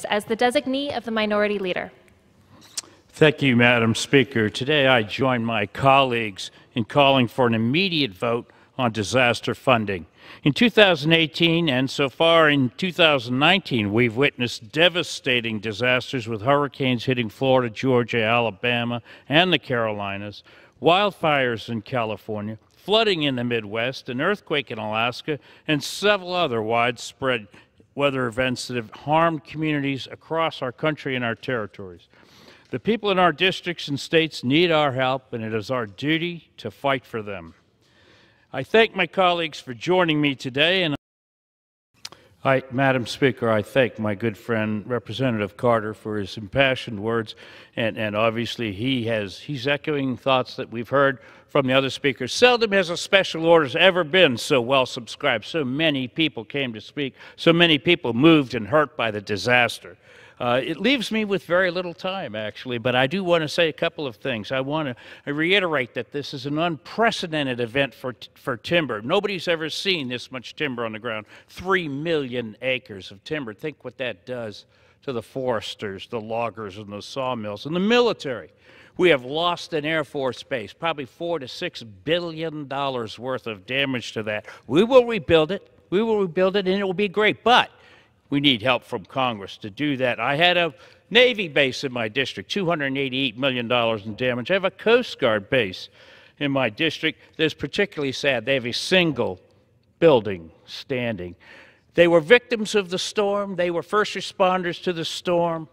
minutes as the designee of the Minority Leader. Thank you, Madam Speaker. Today I join my colleagues in calling for an immediate vote on disaster funding. In 2018 and so far in 2019, we've witnessed devastating disasters with hurricanes hitting Florida, Georgia, Alabama, and the Carolinas, wildfires in California, flooding in the Midwest, an earthquake in Alaska, and several other widespread weather events that have harmed communities across our country and our territories. The people in our districts and states need our help, and it is our duty to fight for them. I thank my colleagues for joining me today, and Madam Speaker, I thank my good friend Representative Carter for his impassioned words, and obviously he's echoing thoughts that we've heard from the other speakers. Seldom has a special orders ever been so well subscribed. So many people came to speak, so many people moved and hurt by the disaster. It leaves me with very little time, actually, but I do want to say a couple of things. I want to reiterate that this is an unprecedented event for timber. Nobody's ever seen this much timber on the ground. 3 million acres of timber. Think what that does to the foresters, the loggers, and the sawmills, and the military. We have lost an Air Force base, probably $4 to $6 billion worth of damage to that. We will rebuild it. We will rebuild it, and it will be great, but we need help from Congress to do that. I had a Navy base in my district, $288 million in damage. I have a Coast Guard base in my district that's particularly sad. They have a single building standing. They were victims of the storm. They were first responders to the storm.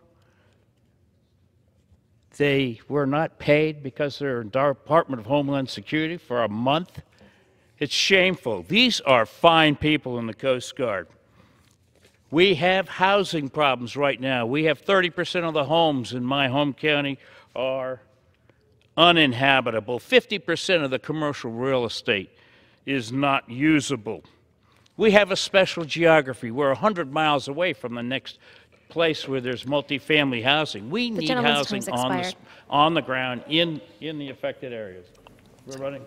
They were not paid because they're in the Department of Homeland Security for a month. It's shameful. These are fine people in the Coast Guard. We have housing problems right now. We have 30% of the homes in my home county are uninhabitable. 50% of the commercial real estate is not usable. We have a special geography. We're 100 miles away from the next place where there's multifamily housing. We need housing on the ground in the affected areas. We're running.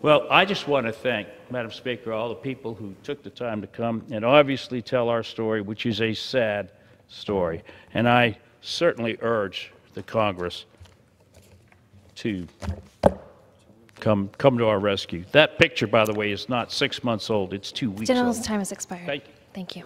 Well, I just want to thank, Madam Speaker, all the people who took the time to come and obviously tell our story, which is a sad story. And I certainly urge the Congress to come to our rescue. That picture, by the way, is not 6 months old. It's 2 weeks old. The gentleman's time has expired. Thank you. Thank you.